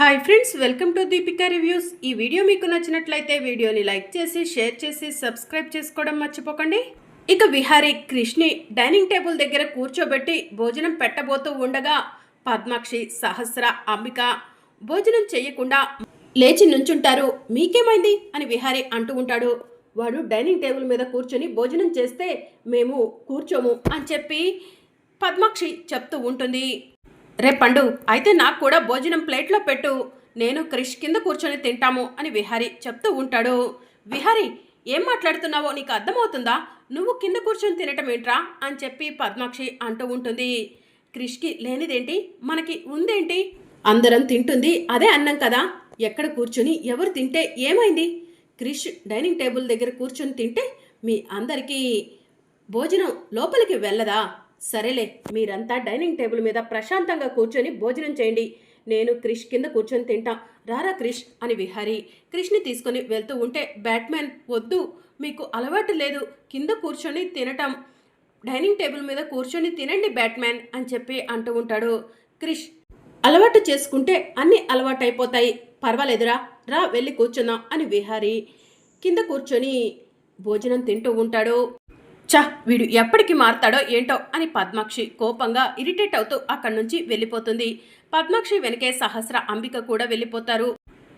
Hi friends, welcome to Deepika reviews. ఈ video మీకు నచ్చినట్లయితే వీడియోని లైక్ చేసి షేర్ చేసి సబ్స్క్రైబ్ చేసుకోవడం మర్చిపోకండి. ఇక విహారీ క్రిష్ని డైనింగ్ టేబుల్ దగ్గర కూర్చోబెట్టి భోజనం పెట్టబోతూ ఉండగా పద్మాక్షి, సహస్ర, అంబిక భోజనం చేయకుండా లేచి నుంచుంటారు. మీకేమైంది అని విహారీ అంటూ ఉంటాడు. వాడు డైనింగ్ టేబుల్ మీద కూర్చొని భోజనం చేస్తే మేము కూర్చోము అని చెప్పి పద్మాక్షి చెప్తూ ఉంటుంది. రే పండు, అయితే నాకు కూడా భోజనం ప్లేట్లో పెట్టు, నేను క్రిష్ కింద కూర్చొని తింటాము అని విహారీ చెప్తూ ఉంటాడు. విహారీ, ఏం మాట్లాడుతున్నావో నీకు అర్థమవుతుందా? నువ్వు కింద కూర్చొని తినటం ఏంట్రా అని చెప్పి పద్మాక్షి అంటూ ఉంటుంది. క్రిష్కి లేనిదేంటి, మనకి ఉందేంటి? అందరం తింటుంది అదే అన్నం కదా. ఎక్కడ కూర్చొని ఎవరు తింటే ఏమైంది? క్రిష్ డైనింగ్ టేబుల్ దగ్గర కూర్చొని తింటే మీ అందరికీ భోజనం లోపలికి వెళ్ళదా? సరేలే, మీరంతా డైనింగ్ టేబుల్ మీద ప్రశాంతంగా కూర్చొని భోజనం చేయండి, నేను క్రిష్ కింద కూర్చొని తింటా. రారా క్రిష్ అని విహారీ క్రిష్ని తీసుకొని వెళ్తూ ఉంటే, బ్యాట్మెన్ వద్దు, మీకు అలవాటు లేదు కింద కూర్చొని తినటం, డైనింగ్ టేబుల్ మీద కూర్చొని తినండి బ్యాట్మెన్ అని చెప్పి అంటూ ఉంటాడు. క్రిష్, అలవాటు చేసుకుంటే అన్నీ అలవాటు అయిపోతాయి, పర్వాలేదురా, రా వెళ్ళి కూర్చున్నాం అని విహారీ కింద కూర్చొని భోజనం తింటూ ఉంటాడు. చ, వీడు ఎప్పటికి మారుతాడో ఏంటో అని పద్మాక్షి కోపంగా ఇరిటేట్ అవుతూ అక్కడి నుంచి వెళ్ళిపోతుంది. పద్మాక్షి వెనకే సహస్ర, అంబిక కూడా వెళ్ళిపోతారు.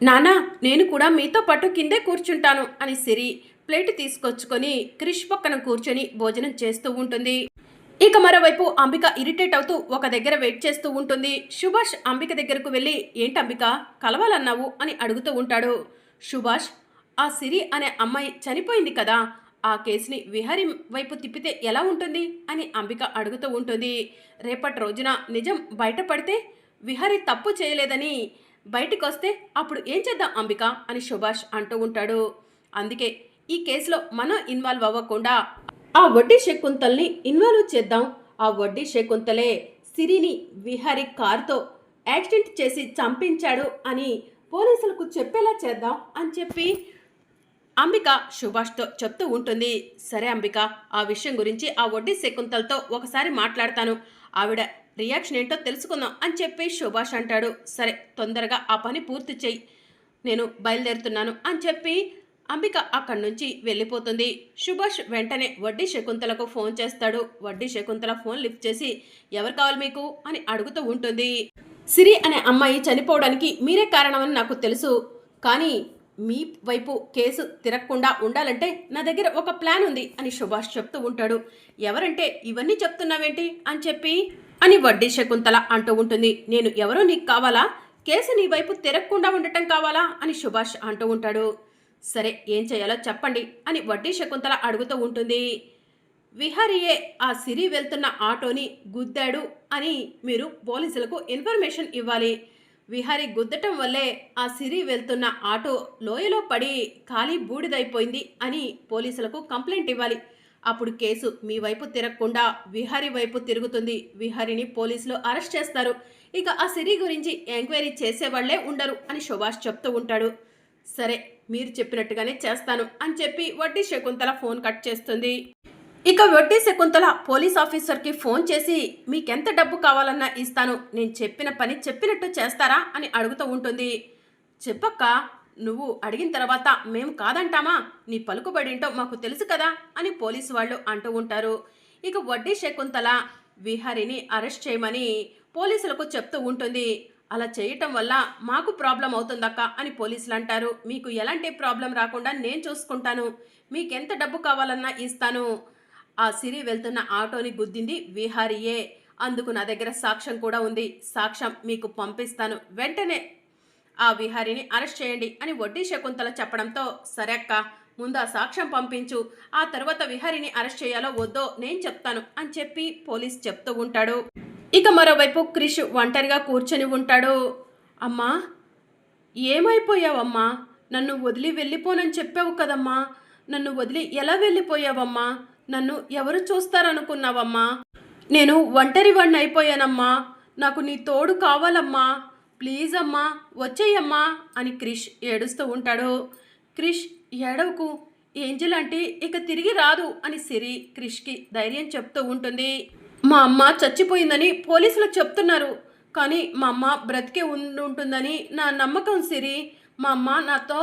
నానా, నేను కూడా మీతో పాటు కిందే కూర్చుంటాను అని సిరి ప్లేట్ తీసుకొచ్చుకొని క్రిష్ పక్కన కూర్చొని భోజనం చేస్తూ ఉంటుంది. ఇక మరోవైపు అంబిక ఇరిటేట్ అవుతూ ఒక దగ్గర వెయిట్ చేస్తూ ఉంటుంది. సుభాష్ అంబిక దగ్గరకు వెళ్ళి, ఏంటి అంబిక, కలవాలన్నావు అని అడుగుతూ ఉంటాడు. సుభాష్, ఆ సిరి అనే అమ్మాయి చనిపోయింది కదా, ఆ కేసుని విహారీ వైపు తిప్పితే ఎలా ఉంటుంది అని అంబిక అడుగుతూ ఉంటుంది. రేపటి రోజున నిజం బయటపడితే విహారీ తప్పు చేయలేదని బయటికి వస్తే అప్పుడు ఏం చేద్దాం అంబిక అని సుభాష్ అంటూ ఉంటాడు. అందుకే ఈ కేసులో మనం ఇన్వాల్వ్ అవ్వకుండా ఆ వడ్డీ శకుంతల్ని ఇన్వాల్వ్ చేద్దాం. ఆ వడ్డీ శకుంతలే సిరిని విహారీ కారుతో యాక్సిడెంట్ చేసి చంపించాడు అని పోలీసులకు చెప్పేలా చేద్దాం అని చెప్పి అంబిక సుభాష్తో చెప్తూ ఉంటుంది. సరే అంబిక, ఆ విషయం గురించి ఆ వడ్డీ శకుంతలతో ఒకసారి మాట్లాడతాను, ఆవిడ రియాక్షన్ ఏంటో తెలుసుకుందాం అని చెప్పి సుభాష్ అంటాడు. సరే, తొందరగా ఆ పని పూర్తి చెయ్యి, నేను బయలుదేరుతున్నాను అని చెప్పి అంబిక అక్కడి నుంచి వెళ్ళిపోతుంది. సుభాష్ వెంటనే వడ్డీ శకుంతలకు ఫోన్ చేస్తాడు. వడ్డీ శకుంతల ఫోన్ లిఫ్ట్ చేసి, ఎవరు కావాలి మీకు అని అడుగుతూ ఉంటుంది. సిరి అనే అమ్మాయి చనిపోవడానికి మీరే కారణమని నాకు తెలుసు, కానీ మీ వైపు కేసు తిరగకుండా ఉండాలంటే నా దగ్గర ఒక ప్లాన్ ఉంది అని సుభాష్ చెప్తూ ఉంటాడు. ఎవరంటే ఇవన్నీ చెప్తున్నావేంటి అని చెప్పి అని వడ్డీ శకుంతల అంటూ ఉంటుంది. నేను ఎవరో నీకు కావాలా, కేసు నీ వైపు తిరగకుండా ఉండటం కావాలా అని సుభాష్ అంటూ ఉంటాడు. సరే, ఏం చేయాలో చెప్పండి అని వడ్డీ శకుంతల అడుగుతూ ఉంటుంది. విహారీయే ఆ సిరి వెళ్తున్న ఆటోని గుద్దాడు అని మీరు పోలీసులకు ఇన్ఫర్మేషన్ ఇవ్వాలి. విహారీ గుద్దటం వల్లే ఆ సిరి వెళ్తున్న ఆటో లోయలో పడి ఖాళీ బూడిదైపోయింది అని పోలీసులకు కంప్లైంట్ ఇవ్వాలి. అప్పుడు కేసు మీ వైపు తిరగకుండా విహారీ వైపు తిరుగుతుంది. విహారీని పోలీసులు అరెస్ట్ చేస్తారు. ఇక ఆ సిరి గురించి ఎంక్వైరీ చేసేవాళ్లే ఉండరు అని సుభాష్ చెప్తూ ఉంటాడు. సరే, మీరు చెప్పినట్టుగానే చేస్తాను అని చెప్పి వడ్డీ శకుంతల ఫోన్ కట్ చేస్తుంది. ఇక వడ్డీ శకుంతల పోలీస్ ఆఫీసర్కి ఫోన్ చేసి, మీకెంత డబ్బు కావాలన్నా ఇస్తాను, నేను చెప్పిన పని చెప్పినట్టు చేస్తారా అని అడుగుతూ ఉంటుంది. చెప్పక్క, నువ్వు అడిగిన తర్వాత మేము కాదంటామా, నీ పలుకుబడేంటో మాకు తెలుసు కదా అని పోలీసు వాళ్ళు అంటూ ఉంటారు. ఇక వడ్డీ శకుంతల విహారీని అరెస్ట్ చేయమని పోలీసులకు చెప్తూ ఉంటుంది. అలా చేయటం వల్ల మాకు ప్రాబ్లం అవుతుందక్క అని పోలీసులు అంటారు. మీకు ఎలాంటి ప్రాబ్లం రాకుండా నేను చూసుకుంటాను, మీకెంత డబ్బు కావాలన్నా ఇస్తాను. ఆ సిరి వెళ్తున్న ఆటోని గుద్దింది విహారీయే, అందుకు నా దగ్గర సాక్ష్యం కూడా ఉంది, సాక్ష్యం మీకు పంపిస్తాను, వెంటనే ఆ విహారీని అరెస్ట్ చేయండి అని వడ్డీ శకుంతల చెప్పడంతో, సరే అక్క, ముందు ఆ సాక్ష్యం పంపించు, ఆ తర్వాత విహారీని అరెస్ట్ చేయాలో వద్దో నేను చెప్తాను అని చెప్పి పోలీస్ చెప్తూ ఉంటాడు. ఇక మరోవైపు క్రిష్ ఒంటరిగా కూర్చొని ఉంటాడు. అమ్మా, ఏమైపోయావమ్మా, నన్ను వదిలి వెళ్ళిపోనని చెప్పావు కదమ్మా, నన్ను వదిలి ఎలా వెళ్ళిపోయావమ్మా, నన్ను ఎవరు చూస్తారనుకున్నావమ్మా, నేను ఒంటరి వాడిని అయిపోయానమ్మా, నాకు నీ తోడు కావాలమ్మా, ప్లీజ్ అమ్మా వచ్చేయమ్మా అని క్రిష్ ఏడుస్తూ ఉంటాడు. క్రిష్, ఏడవకు, ఏంజెల్ అంటే ఇక తిరిగి రాదు అని సిరి క్రిష్కి ధైర్యం చెప్తూ ఉంటుంది. మా అమ్మ చచ్చిపోయిందని పోలీసులు చెప్తున్నారు, కానీ మా అమ్మ బ్రతికే ఉంటుందని నా నమ్మకం సిరి. మా అమ్మ నాతో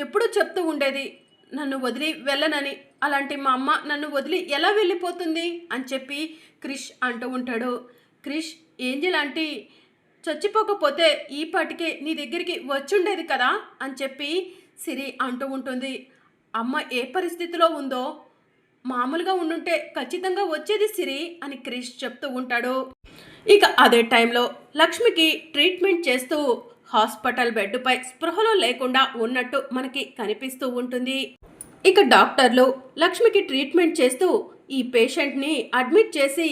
ఎప్పుడూ చెప్తూ ఉండేది నన్ను వదిలి వెళ్ళనని. అలాంటి మా అమ్మ నన్ను వదిలి ఎలా వెళ్ళిపోతుంది అని చెప్పి క్రిష్ అంటూ ఉంటాడు. క్రిష్, ఏంజెల్ ఆంటీ చచ్చిపోకపోతే ఈ పాటికే నీ దగ్గరికి వచ్చుండేది కదా అని చెప్పి సిరి అంటూ ఉంటుంది. అమ్మ ఏ పరిస్థితిలో ఉందో మామూలుగా ఉండుంటే ఖచ్చితంగా వచ్చేది సిరి అని క్రిష్ చెప్తూ ఉంటాడు. ఇక అదే టైంలో లక్ష్మికి ట్రీట్మెంట్ చేస్తూ హాస్పిటల్ బెడ్పై స్పృహలో లేకుండా ఉన్నట్టు మనకి కనిపిస్తూ ఉంటుంది. ఇక డాక్టర్లు లక్ష్మికి ట్రీట్మెంట్ చేస్తూ ఈ పేషెంట్ని అడ్మిట్ చేసి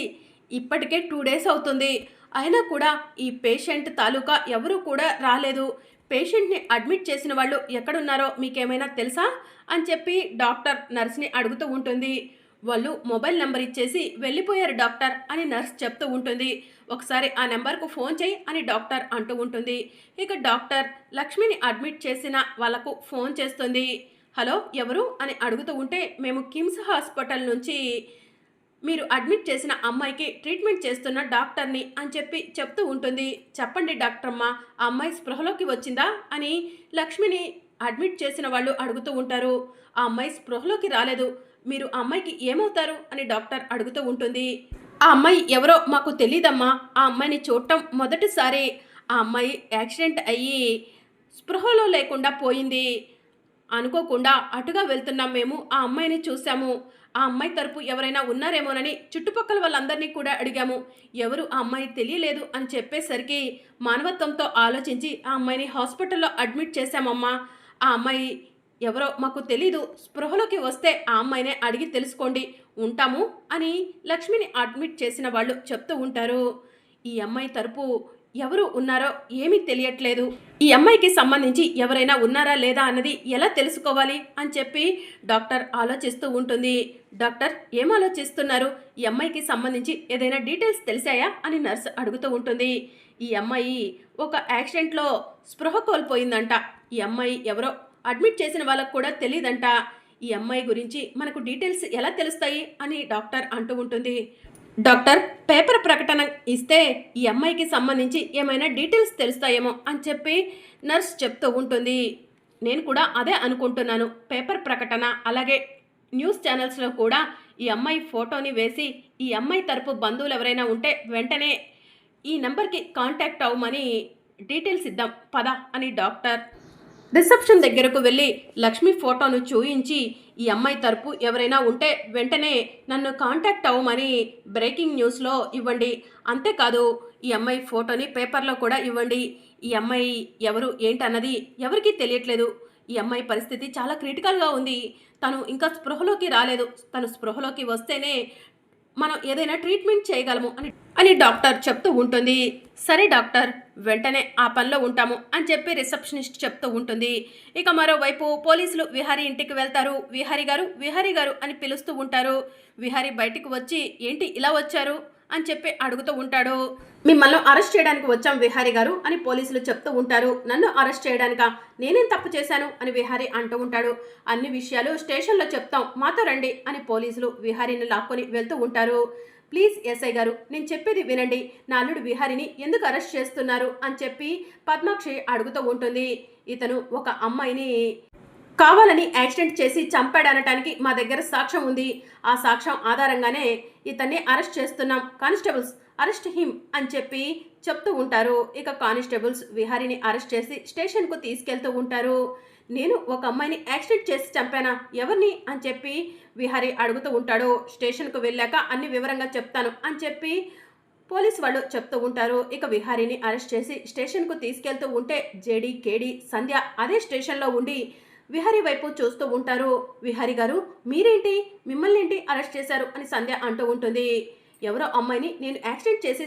ఇప్పటికే 2 డేస్ అవుతుంది, అయినా కూడా ఈ పేషెంట్ తాలూకా ఎవరూ కూడా రాలేదు. పేషెంట్ని అడ్మిట్ చేసిన వాళ్ళు ఎక్కడున్నారో మీకేమైనా తెలుసా అని చెప్పి డాక్టర్ నర్స్ని అడుగుతూ ఉంటుంది. వాళ్ళు మొబైల్ నెంబర్ ఇచ్చేసి వెళ్ళిపోయారు డాక్టర్ అని నర్స్ చెప్తూ ఉంటుంది. ఒకసారి ఆ నెంబర్కు ఫోన్ చేయి అని డాక్టర్ అంటూ ఉంటుంది. ఇక డాక్టర్ లక్ష్మిని అడ్మిట్ చేసిన వాళ్ళకు ఫోన్ చేస్తుంది. హలో, ఎవరు అని అడుగుతూ ఉంటే మేము కిమ్స్ హాస్పిటల్ నుంచి మీరు అడ్మిట్ చేసిన అమ్మాయికి ట్రీట్మెంట్ చేస్తున్న డాక్టర్ని అని చెప్పి చెప్తూ ఉంటుంది. చెప్పండి డాక్టరమ్మ, ఆ అమ్మాయి స్పృహలోకి వచ్చిందా అని లక్ష్మిని అడ్మిట్ చేసిన వాళ్ళు అడుగుతూ ఉంటారు. ఆ అమ్మాయి స్పృహలోకి రాలేదు, మీరు ఆ అమ్మాయికి ఏమవుతారు అని డాక్టర్ అడుగుతూ ఉంటుంది. ఆ అమ్మాయి ఎవరో మాకు తెలీదమ్మా, ఆ అమ్మాయిని చూడటం మొదటిసారి. ఆ అమ్మాయి యాక్సిడెంట్ అయ్యి స్పృహలో లేకుండా పోయింది. అనుకోకుండా అటుగా వెళ్తున్నాం మేము, ఆ అమ్మాయిని చూసాము. ఆ అమ్మాయి తరపు ఎవరైనా ఉన్నారేమోనని చుట్టుపక్కల వాళ్ళందరినీ కూడా అడిగాము. ఎవరు ఆ అమ్మాయి తెలియలేదు అని చెప్పేసరికి మానవత్వంతో ఆలోచించి ఆ అమ్మాయిని హాస్పిటల్లో అడ్మిట్ చేశామమ్మా. ఆ అమ్మాయి ఎవరో మాకు తెలీదు, స్పృహలోకి వస్తే ఆ అమ్మాయినే అడిగి తెలుసుకోండి, ఉంటాము అని లక్ష్మిని అడ్మిట్ చేసిన వాళ్ళు చెప్తూ ఉంటారు. ఈ అమ్మాయి తరపు ఎవరు ఉన్నారో ఏమీ తెలియట్లేదు, ఈ అమ్మాయికి సంబంధించి ఎవరైనా ఉన్నారా లేదా అన్నది ఎలా తెలుసుకోవాలి అని చెప్పి డాక్టర్ ఆలోచిస్తూ ఉంటుంది. డాక్టర్, ఏం ఆలోచిస్తున్నారు? ఈ అమ్మాయికి సంబంధించి ఏదైనా డీటెయిల్స్ తెలిసాయా అని నర్స్ అడుగుతూ ఉంటుంది. ఈ అమ్మాయి ఒక యాక్సిడెంట్లో స్పృహ కోల్పోయిందంట. ఈ అమ్మాయి ఎవరో అడ్మిట్ చేసిన వాళ్ళకు కూడా తెలియదంట. ఈ అమ్మాయి గురించి మనకు డీటెయిల్స్ ఎలా తెలుస్తాయి అని డాక్టర్ అంటూ ఉంటుంది. డాక్టర్, పేపర్ ప్రకటన ఇస్తే ఈ అమ్మాయికి సంబంధించి ఏమైనా డీటెయిల్స్ తెలుస్తాయేమో అని చెప్పి నర్స్ చెప్తూ ఉంటుంది. నేను కూడా అదే అనుకుంటున్నాను. పేపర్ ప్రకటన అలాగే న్యూస్ ఛానల్స్లో కూడా ఈ అమ్మాయి ఫోటోని వేసి ఈ అమ్మాయి తరపు బంధువులు ఎవరైనా ఉంటే వెంటనే ఈ నెంబర్కి కాంటాక్ట్ అవ్వమని డీటెయిల్స్ ఇద్దాం పద అని డాక్టర్ రిసెప్షన్ దగ్గరకు వెళ్ళి లక్ష్మి ఫోటోను చూయించి ఈ అమ్మాయి తరపు ఎవరైనా ఉంటే వెంటనే నన్ను కాంటాక్ట్ అవ్వమని బ్రేకింగ్ న్యూస్లో ఇవ్వండి. అంతేకాదు ఈ అమ్మాయి ఫోటోని పేపర్లో కూడా ఇవ్వండి. ఈ అమ్మాయి ఎవరు ఏంటన్నది ఎవరికీ తెలియట్లేదు. ఈ అమ్మాయి పరిస్థితి చాలా క్రిటికల్గా ఉంది. తను ఇంకా స్పృహలోకి రాలేదు. తను స్పృహలోకి వస్తేనే మనం ఏదైనా ట్రీట్మెంట్ చేయగలము అని డాక్టర్ చెప్తూ ఉంటుంది. సరే డాక్టర్, వెంటనే ఆ పనిలో ఉంటాము అని చెప్పి రిసెప్షనిస్ట్ చెప్తూ ఉంటుంది. ఇక మరోవైపు పోలీసులు విహారీ ఇంటికి వెళ్తారు. విహారీ గారు అని పిలుస్తూ ఉంటారు. విహారీ బయటికి వచ్చి ఏంటి ఇలా వచ్చారు అని చెప్పి అడుగుతూ ఉంటాడు. మిమ్మల్ని అరెస్ట్ చేయడానికి వచ్చాం విహారీ గారు అని పోలీసులు చెప్తూ ఉంటారు. నన్ను అరెస్ట్ చేయడానిక? నేనేం తప్పు చేశాను అని విహారీ అంటూ ఉంటాడు. అన్ని విషయాలు స్టేషన్లో చెప్తాం, మాతో రండి అని పోలీసులు విహారీని లాక్కొని వెళ్తూ ఉంటారు. ప్లీజ్ ఎస్ఐ గారు, నేను చెప్పేది వినండి, నా అల్లుడు విహారీని ఎందుకు అరెస్ట్ చేస్తున్నారు అని చెప్పి పద్మాక్షి అడుగుతూ ఉంటుంది. ఇతను ఒక అమ్మాయిని కావాలని యాక్సిడెంట్ చేసి చంపాడనటానికి మా దగ్గర సాక్ష్యం ఉంది. ఆ సాక్ష్యం ఆధారంగానే ఇతన్ని అరెస్ట్ చేస్తున్నాం. కానిస్టేబుల్స్, అరెస్ట్ హిమ్ అని చెప్పి చెప్తూ ఉంటారు. ఇక కానిస్టేబుల్స్ విహారీని అరెస్ట్ చేసి స్టేషన్కు తీసుకెళ్తూ ఉంటారు. నేను ఒక అమ్మాయిని యాక్సిడెంట్ చేసి చంపానా, ఎవరిని అని చెప్పి విహారీ అడుగుతూ ఉంటాడు. స్టేషన్కు వెళ్ళాక అన్ని వివరంగా చెప్తాను అని చెప్పి పోలీసు వాళ్ళు చెప్తూ ఉంటారు. ఇక విహారీని అరెస్ట్ చేసి స్టేషన్కు తీసుకెళ్తూ ఉంటే జేడీ, కేడీ, సంధ్య అదే స్టేషన్లో ఉండి విహారీ వైపు చూస్తూ ఉంటారు. విహారీ గారు, మీరేంటి, మిమ్మల్ని ఏంటి అరెస్ట్ చేశారు అని సంధ్య అంటూ ఉంటుంది. ఎవరో అమ్మాయిని నేను యాక్సిడెంట్ చేసి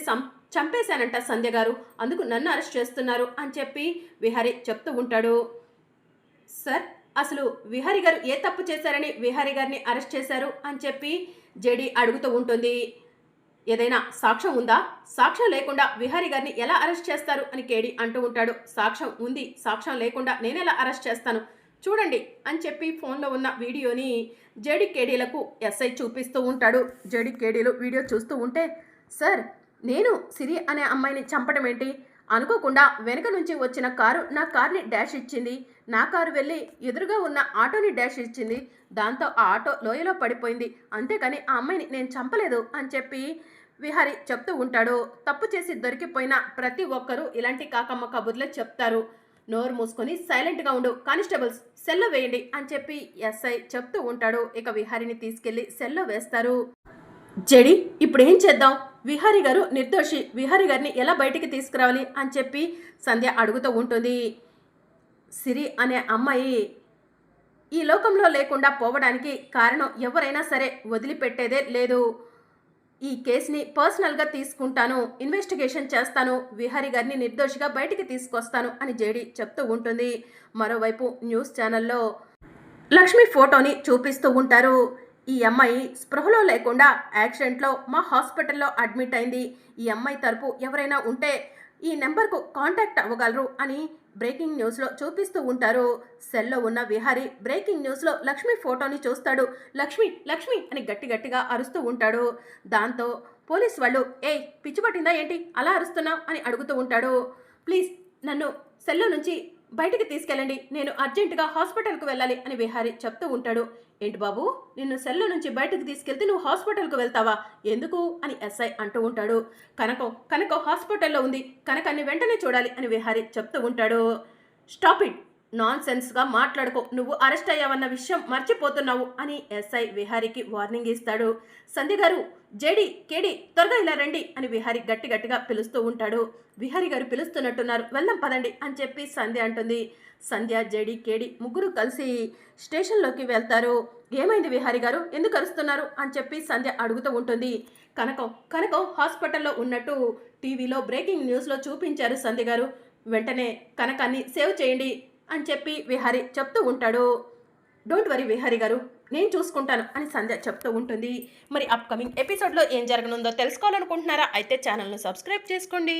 చంపేశానంట సంధ్య గారు, అందుకు నన్ను అరెస్ట్ చేస్తున్నారు అని చెప్పి విహారీ చెప్తూ ఉంటాడు. సార్, అసలు విహారీ గారు ఏ తప్పు చేశారని విహారీ గారిని అరెస్ట్ చేశారు అని చెప్పి జేడీ అడుగుతూ ఉంటుంది. ఏదైనా సాక్ష్యం ఉందా? సాక్ష్యం లేకుండా విహారీ గారిని ఎలా అరెస్ట్ చేస్తారు అని కేడీ అంటూ ఉంటాడు. సాక్ష్యం ఉంది, సాక్ష్యం లేకుండా నేనెలా అరెస్ట్ చేస్తాను, చూడండి అని చెప్పి ఫోన్లో ఉన్న వీడియోని జేడీ కేడీలకు ఎస్ఐ చూపిస్తూ ఉంటాడు. జేడీ కేడీలు వీడియో చూస్తూ ఉంటే, సార్ నేను సిరి అనే అమ్మాయిని చంపడం ఏంటి? అనుకోకుండా వెనక నుంచి వచ్చిన కారు నా కార్ని డాష్ ఇచ్చింది. నా కారు వెళ్ళి ఎదురుగా ఉన్న ఆటోని డాష్ ఇచ్చింది. దాంతో ఆ ఆటో లోయలో పడిపోయింది. అంతేకాని ఆ అమ్మాయిని నేను చంపలేదు అని చెప్పి విహారి చెప్తూ ఉంటాడు. తప్పు చేసి దొరికిపోయిన ప్రతి ఒక్కరూ ఇలాంటి కాకమ్మ కబుర్లే చెప్తారు. నోరు మూసుకొని సైలెంట్గా ఉండు, కానిస్టేబుల్స్ సెల్లో వేయండి అని చెప్పి ఎస్ఐ చెప్తూ ఉంటాడు. ఇక విహారిని తీసుకెళ్లి సెల్లో వేస్తారు. జడి ఇప్పుడు ఏం చేద్దాం? విహారి గారు నిర్దోషి, విహారి గారిని ఎలా బయటికి తీసుకురావాలి అని చెప్పి సంధ్య అడుగుతూ ఉంటుంది. సిరి అనే అమ్మాయి ఈ లోకంలో లేకుండా పోవడానికి కారణం ఎవరైనా సరే వదిలిపెట్టేదే లేదు. ఈ కేసుని పర్సనల్గా తీసుకుంటాను, ఇన్వెస్టిగేషన్ చేస్తాను, విహారి గారిని నిర్దోషిగా బయటికి తీసుకొస్తాను అని జేడి చెప్తూ ఉంటుంది. మరోవైపు న్యూస్ ఛానల్లో లక్ష్మి ఫోటోని చూపిస్తూ ఉంటారు. ఈ అమ్మాయి స్పృహలో లేకుండా యాక్సిడెంట్లో మా హాస్పిటల్లో అడ్మిట్ అయింది. ఈ అమ్మాయి తరపు ఎవరైనా ఉంటే ఈ నెంబర్కు కాంటాక్ట్ అవ్వగలరు అని బ్రేకింగ్ న్యూస్లో చూపిస్తూ ఉంటారు. సెల్లో ఉన్న విహారీ బ్రేకింగ్ న్యూస్లో లక్ష్మి ఫోటోని చూస్తాడు. లక్ష్మి లక్ష్మి అని గట్టిగా అరుస్తూ ఉంటాడు. దాంతో పోలీస్ వాళ్ళు పిచ్చి పట్టిందా ఏంటి అలా అరుస్తున్నావు అని అడుగుతూ ఉంటాడు. ప్లీజ్ నన్ను సెల్లో నుంచి బయటికి తీసుకెళ్ళండి, నేను అర్జెంటుగా హాస్పిటల్కు వెళ్ళాలి అని విహారీ చెప్తూ ఉంటాడు. ఏంటి బాబు, నిన్ను సెల్లో నుంచి బయటకు తీసుకెళ్తే నువ్వు హాస్పిటల్కు వెళ్తావా? ఎందుకు అని ఎస్ఐ అంటూ ఉంటాడు. కనకం హాస్పిటల్లో ఉంది, కనకాన్ని వెంటనే చూడాలి అని విహారీ చెప్తూ ఉంటాడు. స్టాప్ ఇట్, నాన్ సెన్స్గా మాట్లాడుకో, నువ్వు అరెస్ట్ అయ్యావన్న విషయం మర్చిపోతున్నావు అని ఎస్ఐ విహారీకి వార్నింగ్ ఇస్తాడు. సంధ్య గారు, జేడి, కేడి త్వరగా ఇలా రండి అని విహారీ గట్టిగా పిలుస్తూ ఉంటాడు. విహారీ గారు పిలుస్తున్నట్టున్నారు, వెళ్దాం పదండి అని చెప్పి సంధ్య అంటుంది. సంధ్య, జేడి, కేడి ముగ్గురు కలిసి స్టేషన్లోకి వెళ్తారు. ఏమైంది విహారీ గారు, ఎందుకు అరుస్తున్నారు అని చెప్పి సంధ్య అడుగుతూ ఉంటుంది. కనకం హాస్పిటల్లో ఉన్నట్టు టీవీలో బ్రేకింగ్ న్యూస్లో చూపించారు సంధ్య గారు, వెంటనే కనకాన్ని సేవ్ చేయండి అని చెప్పి విహారీ చెప్తూ ఉంటాడు. డోంట్ వరీ విహారీ గారు, నేను చూసుకుంటాను అని సంధ్య చెప్తూ ఉంటుంది. మరి అప్కమింగ్ ఎపిసోడ్లో ఏం జరగనుందో తెలుసుకోవాలనుకుంటున్నారా? అయితే ఛానల్ను సబ్స్క్రైబ్ చేసుకోండి.